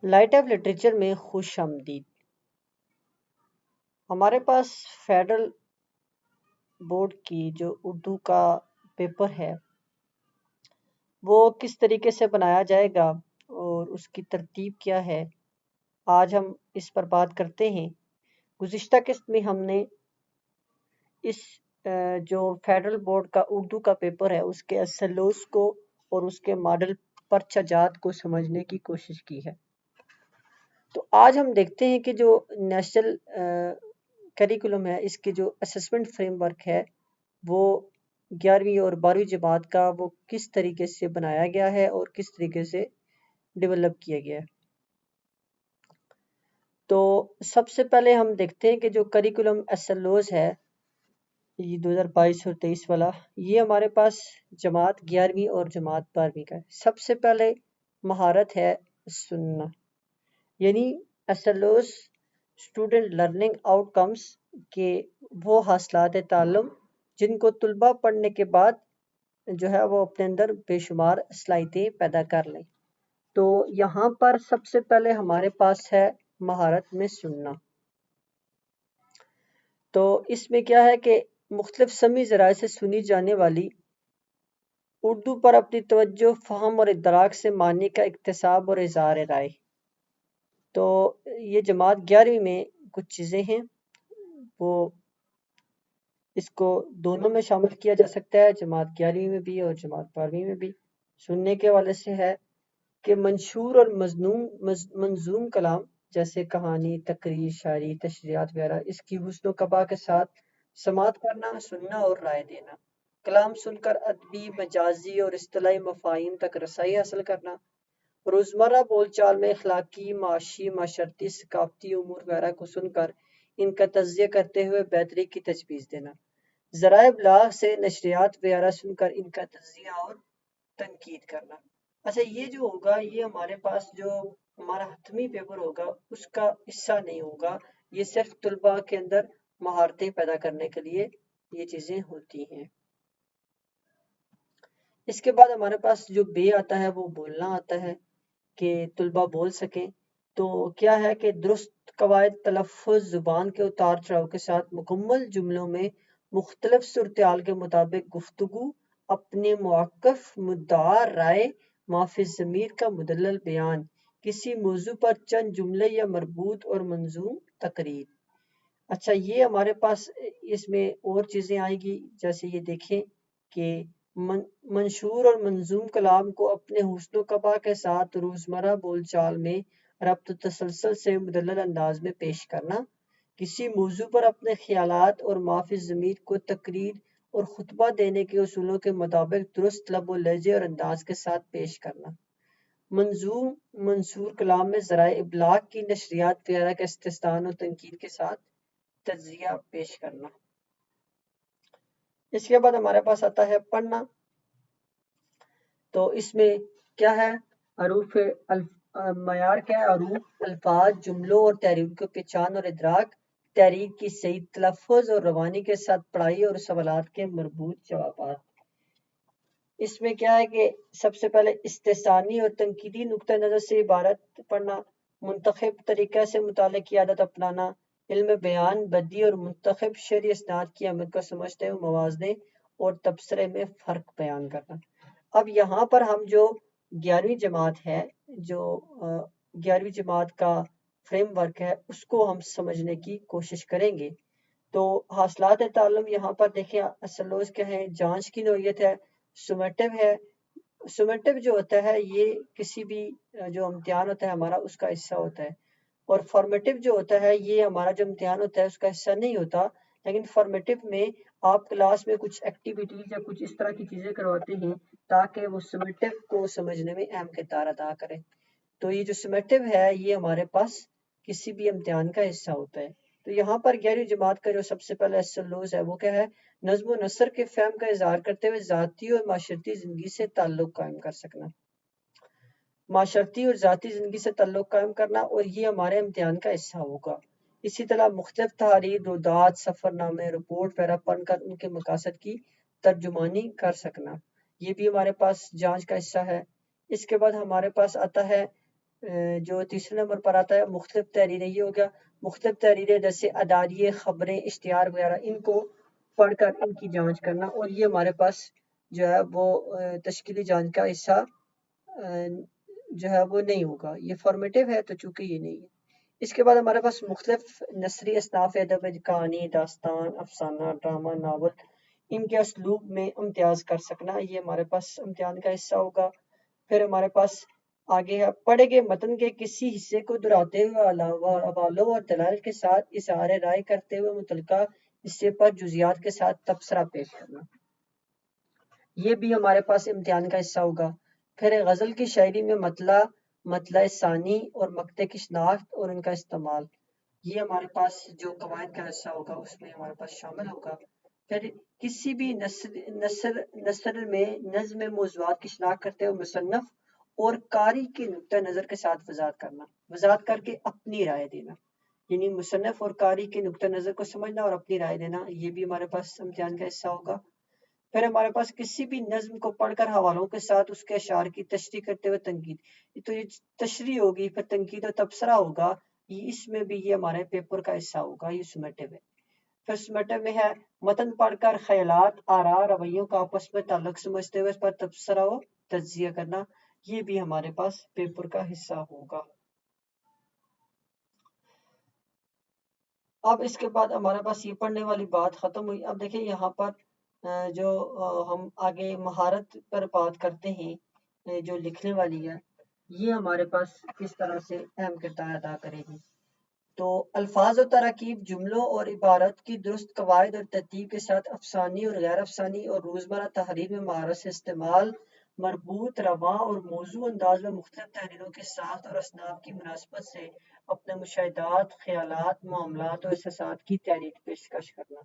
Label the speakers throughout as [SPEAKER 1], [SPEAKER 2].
[SPEAKER 1] Light of literature میں خوش آمدید۔ ہمارے پاس فیڈرل بورڈ کی جو اردو کا پیپر ہے وہ کس طریقے سے بنایا جائے گا اور اس کی ترتیب کیا ہے، آج ہم اس پر بات کرتے ہیں۔ گزشتہ قسط میں ہم نے اس جو فیڈرل بورڈ کا اردو کا پیپر ہے اس کے SLOs کو اور اس کے ماڈل پرچہ جات کو سمجھنے کی کوشش کی ہے۔ تو آج ہم دیکھتے ہیں کہ جو نیشنل کریکولم ہے، اس کے جو اسسمنٹ فریم ورک ہے وہ 11ویں اور 12ویں جماعت کا وہ کس طریقے سے بنایا گیا ہے اور کس طریقے سے ڈیولپ کیا گیا ہے۔ تو سب سے پہلے ہم دیکھتے ہیں کہ جو کریکولم SLOs ہے یہ 2022 اور 23 والا، یہ ہمارے پاس جماعت 11ویں اور جماعت 12ویں کا ہے۔ سب سے پہلے مہارت ہے سننا، یعنی SLOs student learning out comes کے وہ حاصلات تعلم جن کو طلباء پڑھنے کے بعد جو ہے وہ اپنے اندر بے شمار صلاحیتیں پیدا کر لیں۔ تو یہاں پر سب سے پہلے ہمارے پاس ہے مہارت میں سننا۔ تو اس میں کیا ہے کہ مختلف سمعی ذرائع سے سنی جانے والی اردو پر اپنی توجہ، فہم اور ادراک سے معنی کا اکتساب اور اظہار رائے۔ تو یہ جماعت 11ویں میں کچھ چیزیں ہیں، وہ اس کو دونوں میں شامل کیا جا سکتا ہے، جماعت 11ویں میں بھی اور جماعت 12ویں میں بھی۔ سننے کے حوالے سے ہے کہ منشور اور منظوم کلام جیسے کہانی، تقریر، شاعری، تشریحات وغیرہ، اس کی حسن و قبا کے ساتھ سماعت کرنا، سننا اور رائے دینا۔ کلام سن کر ادبی، مجازی اور اصطلاحی مفاہیم تک رسائی حاصل کرنا۔ روزمرہ بول چال میں اخلاقی، معاشی، معاشرتی، ثقافتی امور وغیرہ کو سن کر ان کا تجزیہ کرتے ہوئے بہتری کی تجویز دینا۔ ذرائع ابلاغ سے نشریات وغیرہ سن کر ان کا تجزیہ اور تنقید کرنا۔ اچھا، یہ جو ہوگا یہ ہمارے پاس جو ہمارا حتمی پیپر ہوگا اس کا حصہ نہیں ہوگا، یہ صرف طلباء کے اندر مہارتیں پیدا کرنے کے لیے یہ چیزیں ہوتی ہیں۔ اس کے بعد ہمارے پاس جو بے آتا ہے وہ بولنا آتا ہے کہ طلباء بول سکیں۔ تو کیا ہے کہ درست قواعد تلفظ، زبان کے اتار چڑھاؤ کے ساتھ مکمل جملوں میں مختلف صورتحال کے مطابق گفتگو، اپنے موقف، مدعا رائے، معافی ضمیر کا مدلل بیان، کسی موضوع پر چند جملے یا مربوط اور منظوم تقریر۔ اچھا، یہ ہمارے پاس اس میں اور چیزیں آئیں گی، جیسے یہ دیکھیں کہ منشور اور منظوم کلام کو اپنے حسن و قبا کے ساتھ روزمرہ بول چال میں ربط و تسلسل سے مدلل انداز میں پیش کرنا، کسی موضوع پر اپنے خیالات اور معافی ضمیر کو تقریر اور خطبہ دینے کے اصولوں کے مطابق درست لب و لہجے اور انداز کے ساتھ پیش کرنا۔ منظوم منصور کلام میں ذرائع ابلاغ کی نشریات وغیرہ کا استحسان اور تنقید کے ساتھ تجزیہ پیش کرنا۔ اس کے بعد ہمارے پاس آتا ہے پڑھنا۔ تو اس میں کیا ہے، حروف معیار کیا ہے، حروف، الفاظ، جملوں اور تحریک کی پہچان اور ادراک، تحریک کی صحیح تلفظ اور روانی کے ساتھ پڑھائی اور سوالات کے مربوط جوابات۔ اس میں کیا ہے کہ سب سے پہلے استحسانی اور تنقیدی نقطہ نظر سے عبارت پڑھنا، منتخب طریقہ سے مطالعے کی عادت اپنانا، علم بیان، بدی اور منتخب شعری اسناد کی اہمیت کو سمجھتے ہوئے موازنے اور تبصرے میں فرق بیان کرنا۔ اب یہاں پر ہم جو 11ویں جماعت ہے، جو 11ویں جماعت کا فریم ورک ہے، اس کو ہم سمجھنے کی کوشش کریں گے۔ تو حاصلات تعلم یہاں پر دیکھیں SLOs کیا ہیں، جانچ کی نوعیت ہے، سمیٹو ہے۔ سمیٹو جو ہوتا ہے یہ کسی بھی جو امتحان ہوتا ہے ہمارا اس کا حصہ ہوتا ہے، اور فارمیٹو جو ہوتا ہے یہ ہمارا جو امتحان ہوتا ہے اس کا حصہ نہیں ہوتا، لیکن فارمیٹو میں آپ کلاس میں کچھ ایکٹیویٹیز یا کچھ اس طرح کی چیزیں کرواتے ہیں تاکہ وہ سمیٹو کو سمجھنے میں اہم کردار ادا کرے۔ تو یہ جو سمیٹو ہے یہ ہمارے پاس کسی بھی امتحان کا حصہ ہوتا ہے۔ تو یہاں پر 11ویں جماعت کا جو سب سے پہلا SLOs ہے وہ کیا ہے، نظم و نثر کے فہم کا اظہار کرتے ہوئے ذاتی اور معاشرتی زندگی سے تعلق قائم کر سکنا، معاشرتی اور ذاتی زندگی سے تعلق قائم کرنا، اور یہ ہمارے امتحان کا حصہ ہوگا۔ اسی طرح مختلف تحریر، رودات، سفر نامے، رپورٹ وغیرہ پڑھ کر ان کے مقاصد کی ترجمانی کر سکنا، یہ بھی ہمارے پاس جانچ کا حصہ ہے۔ اس کے بعد ہمارے پاس آتا ہے جو تیسرے نمبر پر آتا ہے مختلف تحریریں، یہ ہو گیا مختلف تحریریں جیسے اداریے، خبریں، اشتہار وغیرہ، ان کو پڑھ کر ان کی جانچ کرنا، اور یہ ہمارے پاس جو ہے وہ تشکیلی جانچ کا حصہ جو ہے وہ نہیں ہوگا، یہ فارمیٹیو ہے تو چونکہ یہ نہیں ہے۔ اس کے بعد ہمارے پاس مختلف نثری اصناف ادب، کہانی، داستان، افسانہ، ڈرامہ، ناول، ان کے اسلوب میں امتیاز کر سکنا، یہ ہمارے پاس امتحان کا حصہ ہوگا۔ پھر ہمارے پاس آگے ہے پڑھے گئے متن کے کسی حصے کو دہراتے ہوئے حوالوں اور دلائل کے ساتھ اظہار رائے کرتے ہوئے متعلقہ حصے پر جزیات کے ساتھ تبصرہ پیش کرنا، یہ بھی ہمارے پاس امتحان کا حصہ ہوگا۔ پھر غزل کی شاعری میں مطلع ثانی اور مقطع کی شناخت اور ان کا استعمال، یہ ہمارے پاس جو قواعد کا حصہ ہوگا اس میں ہمارے پاس شامل ہوگا۔ پھر کسی بھی نثر میں نظم موضوعات کی شناخت کرتے ہوئے مصنف اور قاری کے نقطہ نظر کے ساتھ وضاحت کر کے اپنی رائے دینا، یعنی مصنف اور قاری کے نقطہ نظر کو سمجھنا اور اپنی رائے دینا، یہ بھی ہمارے پاس امتحان کا حصہ ہوگا۔ پھر ہمارے پاس کسی بھی نظم کو پڑھ کر حوالوں کے ساتھ اس کے اشعار کی تشریح کرتے ہوئے تنقید، تو یہ تشریح ہوگی، پھر تنقید و تبصرہ ہوگا، اس میں بھی یہ ہمارے پیپر کا حصہ ہوگا، یہ سمیٹو ہے۔ پھر سمیٹو میں ہے متن پڑھ کر خیالات، آراء، رویوں کا آپس میں تعلق سمجھتے ہوئے اس پر تبصرہ و تجزیہ کرنا، یہ بھی ہمارے پاس پیپر کا حصہ ہوگا۔ اب اس کے بعد ہمارے پاس یہ پڑھنے والی بات ختم ہوئی۔ اب دیکھیں یہاں پر جو ہم آگے مہارت پر بات کرتے ہیں، جو لکھنے والی ہے یہ ہمارے پاس کس طرح سے اہم کردار ادا کرے گی۔ تو الفاظ و تراکیب، جملوں اور عبارت کی درست قواعد اور ترتیب کے ساتھ افسانی اور غیر افسانی اور روزمرہ تحریر میں مہارت سے استعمال، مربوط، رواں اور موزوں انداز میں مختلف تحریروں کے ساخت اور اسناد کی مناسبت سے اپنے مشاہدات، خیالات، معاملات اور احساسات کی تحریر پیشکش کرنا۔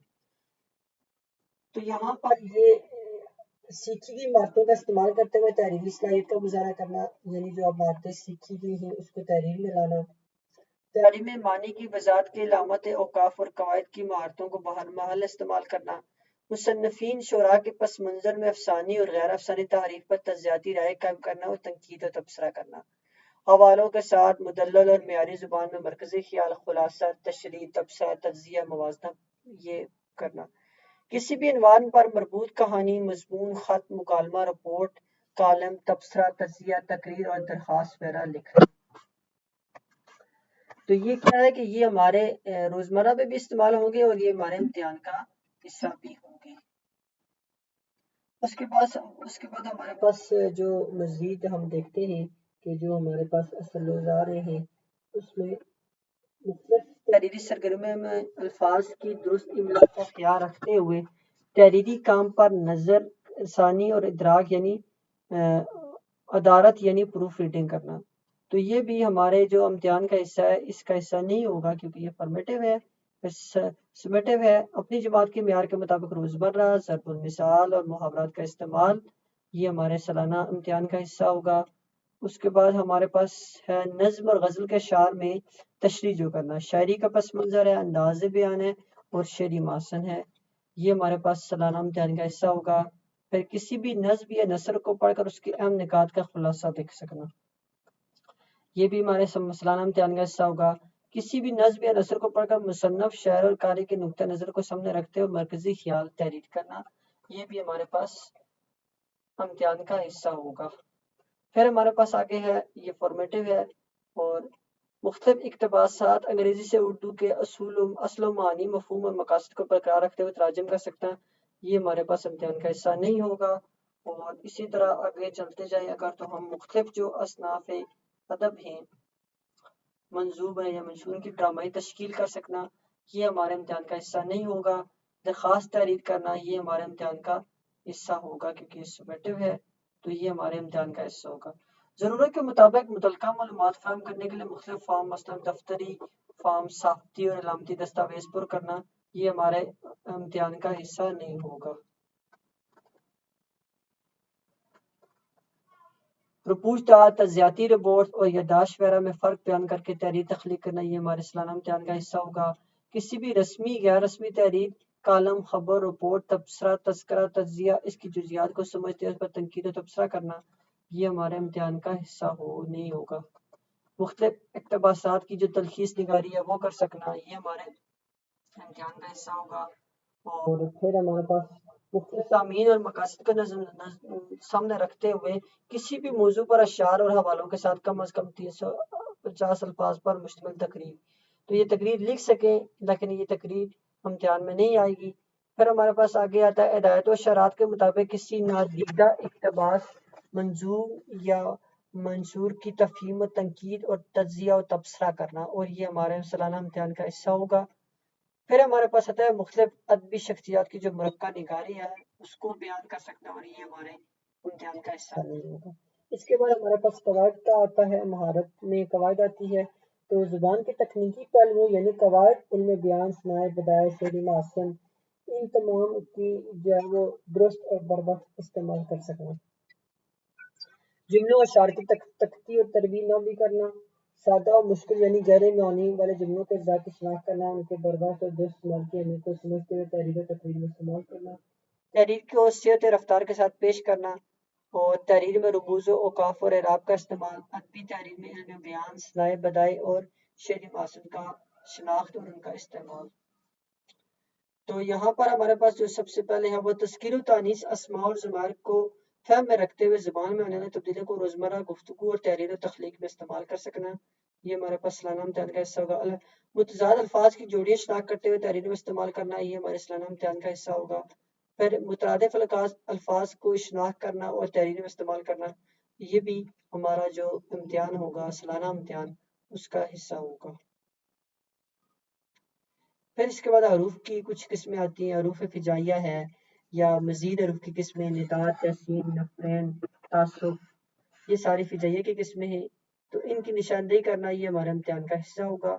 [SPEAKER 1] تو یہاں پر یہ سیکھی گئی مہارتوں کا استعمال کرتے ہوئے تحریری صلاحیت کا مظاہرہ کرنا، یعنی جو اب مہارتیں سیکھی گئی ہیں اس کو تحریر میں لانا، تعلیم معنی کی وضاحت کے علامت اوقاف اور قواعد کی مہارتوں کو محل استعمال کرنا، مصنفین شعراء کے پس منظر میں افسانی اور غیر افسانی تحریر پر تجزیاتی رائے قائم کرنا اور تنقید و تبصرہ کرنا، حوالوں کے ساتھ مدلل اور معیاری زبان میں مرکزی خیال، خلاصہ، تشریح، تبصرہ، تجزیہ، موازنہ یہ کرنا، کسی بھی عنوان پر مربوط کہانی، مضمون، خط، مکالمہ، رپورٹ، کالم، تبصرہ، تجزیہ، تقریر اور درخواست وغیرہ لکھنا۔ تو یہ کیا ہے کہ یہ ہمارے روزمرہ میں بھی استعمال ہوں گے اور یہ ہمارے امتحان کا حصہ بھی ہوں گے۔ اس کے بعد ہمارے پاس جو مزید ہم دیکھتے ہیں کہ جو ہمارے پاس اصل اوزار ہیں اس میں مختلف تحریری سرگرمیوں میں الفاظ کی درست املا کا خیال رکھتے ہوئے تحریری کام پر نظر ثانی اور ادراک یعنی ادارت یعنی پروف ریڈنگ کرنا، تو یہ بھی ہمارے جو امتحان کا حصہ ہے اس کا حصہ نہیں ہوگا کیونکہ یہ فارمیٹیو ہے۔ سمیٹیو ہے اپنی جماعت کے معیار کے مطابق روزمرہ ضرب المثال اور محاورات کا استعمال، یہ ہمارے سالانہ امتحان کا حصہ ہوگا۔ اس کے بعد ہمارے پاس ہے نظم اور غزل کے اشعار میں تشریح جو کرنا، شاعری کا پس منظر ہے، انداز بیان ہے اور شعری ماسن ہے، یہ ہمارے پاس سالانہ امتحان کا حصہ ہوگا۔ پھر کسی بھی نظم یا نثر کو پڑھ کر اس کے اہم نکات کا خلاصہ لکھ سکنا، یہ بھی ہمارے سالانہ امتحان کا حصہ ہوگا۔ کسی بھی نظم یا نثر کو پڑھ کر مصنف، شاعر اور قاری کے نقطہ نظر کو سامنے رکھتے ہوئے مرکزی خیال تحریر کرنا، یہ بھی ہمارے پاس امتحان کا حصہ ہوگا۔ پھر ہمارے پاس آگے ہے یہ فارمیٹیو ہے اور مختلف اقتباسات انگریزی سے اردو کے اصل و معنی، مفہوم اور مقاصد کو برقرار رکھتے ہوئے تراجم کر سکتا ہے، یہ ہمارے پاس امتحان کا حصہ نہیں ہوگا۔ اور اسی طرح آگے چلتے جائیں اگر تو ہم مختلف جو اصناف ادب ہیں، منظوم ہے یا منشور کی ڈرامائی تشکیل کر سکنا، یہ ہمارے امتحان کا حصہ نہیں ہوگا۔ درخواست تحریر کرنا یہ ہمارے امتحان کا حصہ ہوگا کیونکہ یہ سمیٹیو ہے، تو یہ ہمارے امتحان کا حصہ ہوگا۔ ضرورت کے مطابق متعلقہ معلومات فراہم کرنے کے لیے مختلف فارم مثلا دفتری فارم، صحافتی اور علامتی دستاویز پر کرنا، یہ ہمارے امتحان کا حصہ نہیں ہوگا۔ رپورٹ، تجزیاتی رپورٹ اور یادداشت وغیرہ میں فرق بیان کر کے تحریر تخلیق کرنا، یہ ہمارے سالانہ امتحان کا حصہ ہوگا۔ کسی بھی رسمی غیر رسمی تحریر، کالم، خبر، رپورٹ، تبصرہ، تذکرہ، تجزیہ، اس کی جزیات کو سمجھتے ہوئے اس پر تنقید و تبصرہ کرنا، یہ ہمارے امتحان کا حصہ نہیں ہوگا۔ مختلف اقتباسات کی جو تلخیص نگاری ہے وہ کر سکنا، یہ ہمارے امتحان کا حصہ ہوگا۔ اور پھر ہمارے پاس مختلف سامعین اور مقاصد کو سامنے رکھتے ہوئے کسی بھی موضوع پر اشعار اور حوالوں کے ساتھ کم از کم 350 الفاظ پر مشتمل تقریر، تو یہ تقریر لکھ سکیں، لیکن یہ تقریر امتحان میں نہیں آئے گی۔ پھر ہمارے پاس آگے آتا ہے ہدایت و اشارات کے مطابق کسی نادیدہ اقتباس، منظوم یا منشور کی تفہیم و تنقید اور تجزیہ و تبصرہ کرنا، اور یہ ہمارے سالانہ امتحان کا حصہ ہوگا۔ پھر ہمارے پاس آتا ہے مختلف ادبی شخصیات کی جو مرقع نگاری ہے اس کو بیان کر سکنا، اور یہ ہمارے امتحان کا حصہ نہیں ہوگا۔ اس کے بعد ہمارے پاس قواعد کا آتا ہے، مہارت میں قواعد آتی ہے، تو زبان کے تکنیکی پہلو یعنی قواعد، علم بیان، ثنائے بدائع، شعری محسن، ان تمام کی جو ہے وہ درست اور بر وقت استعمال کر سکنا، جملوں اور اشعار کی تختی اور ترمیم نہ بھی کرنا، سادہ اور مشکل یعنی گہرے معانی والے جملوں کے اجزاء کی شناخت کرنا، ان کے بر وقت اور درست استعمال کی اہمیت کو سمجھتے ہوئے تحریر و تقریر میں استعمال کرنا، تحریر کو صحت رفتار کے ساتھ پیش کرنا، اور تحریر میں رموز و اوقاف اور اعراب کا استعمال، ادبی تحریر میں علم بیان، ثنائے بدائع اور شعری محسن کا شناخت اور ان کا استعمال۔ تو یہاں پر ہمارے پاس جو سب سے پہلے ہے وہ تذکیر و تانیث اسماء اور ضمائر کو فہم میں رکھتے ہوئے زبان میں ہونے والی تبدیلیوں کو روزمرہ گفتگو اور تحریر و تخلیق میں استعمال کر سکنا، یہ ہمارے پاس سالانہ امتحان کا حصہ ہوگا۔ متضاد الفاظ کی جوڑیاں شناخت کرتے ہوئے تحریر میں استعمال کرنا، یہ ہمارے سالانہ امتحان کا حصہ ہوگا۔ پھر مترادف الفاظ کو شناخت کرنا اور تحریر میں استعمال کرنا، یہ بھی ہمارا جو امتحان ہوگا سالانہ امتحان اس کا حصہ ہوگا۔ پھر اس کے بعد حروف کی کچھ قسمیں آتی ہیں، حروف فجائیہ ہے یا مزید حروف کی قسمیں، نداء، تحسین، نفرین، تعصب، یہ ساری فجائیہ کی قسمیں ہیں، تو ان کی نشاندہی کرنا یہ ہمارے امتحان کا حصہ ہوگا۔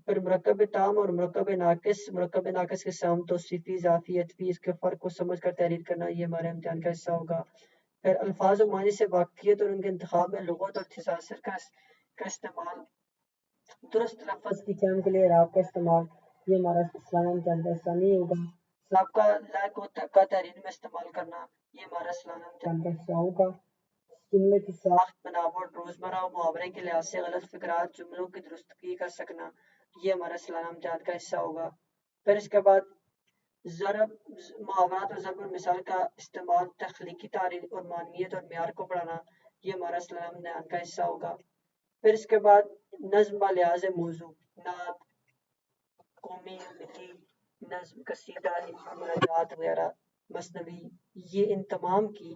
[SPEAKER 1] پھر مرکب تام اور مرکب ناقص کے سام، توصیفی، اضافی، عطفی، اس کے فرق کو سمجھ کر تحریر کرنا، یہ ہمارے امتحان کا حصہ ہوگا۔ پھر الفاظ و معنی سے واقفیت اور ان کے انتخاب میں لغت اور تھساسر کا استعمال، درست لفظ کی چند کے لیے اعراب کا استعمال، یہ ہمارا سالانہ امتحان کا حصہ نہیں ہوگا۔ سابقہ لائق کا تحریر میں استعمال کرنا، یہ ہمارا سالانہ امتحان کا حصہ ہوگا۔ جملے کی ساخت، بناوٹ، روزمرہ و محاورے کے لحاظ سے غلط فقرات، جملوں کی درستگی کر سکنا، یہ ہمارا سالانہ امتحان کا حصہ ہوگا۔ پھر اس کے بعد ضرب، محاورات اور ضرب المثال کا استعمال، تخلیقی تعریف اور معنویت اور معیار کو بڑھانا، یہ ہمارا سالانہ امتحان کا حصہ ہوگا۔ پھر اس کے بعد نظم بلحاظ موضوع، نعت، قومی، ملی نظم، قصیدہ، مناجات وغیرہ، مثنوی، یہ ان تمام کی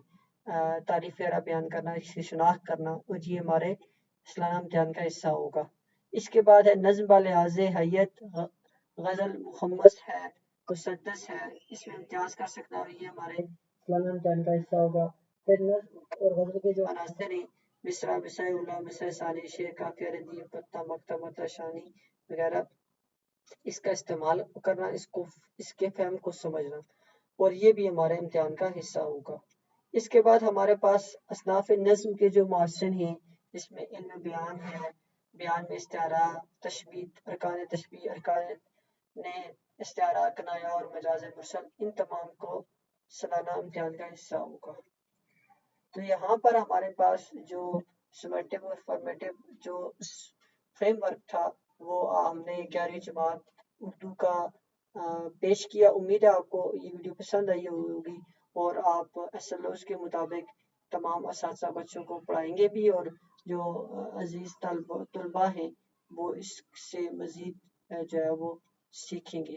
[SPEAKER 1] تعریف وغیرہ بیان کرنا، اس کی شناخت کرنا، اور یہ ہمارے سالانہ امتحان کا حصہ ہوگا۔ اس کے بعد ہے نظم بلحاظ حیت، غزل مخمس ہے، مسدس ہے، اس میں امتیاز کر سکنا، اور یہ ہمارے سالانہ امتحان کا حصہ ہوگا۔ پھر نظم اور غزل کے جو عناصر ہیں، مصرع، مصرع اولیٰ، مصرع ثانی، شعر، قافیہ، ردیف، قطع، مقطع، مطلع، شانی وغیرہ، اس کا استعمال کرنا، اس کے فہم کو سمجھنا، اور یہ بھی ہمارے امتحان کا حصہ ہوگا۔ اس کے بعد ہمارے پاس اصناف نظم کے جو معاشرن ہیں، جس میں علم بیان ہے، بیان میں استعارہ، تشبیہ، ارکان نے استعارہ، کنایہ اور مجاز مرسل، ان تمام کو سالانہ امتحان کا حصہ ہوگا۔ تو یہاں پر ہمارے پاس جو سمیٹو اور فارمیٹو جو فریم ورک تھا وہ ہم نے 11ویں جماعت اردو کا پیش کیا۔ امید ہے آپ کو یہ ویڈیو پسند آئی ہوگی، اور آپ SLOs کے مطابق تمام اساتذہ بچوں کو پڑھائیں گے بھی، اور جو عزیز طلباء ہیں وہ اس سے مزید جو ہے وہ سیکھیں گے۔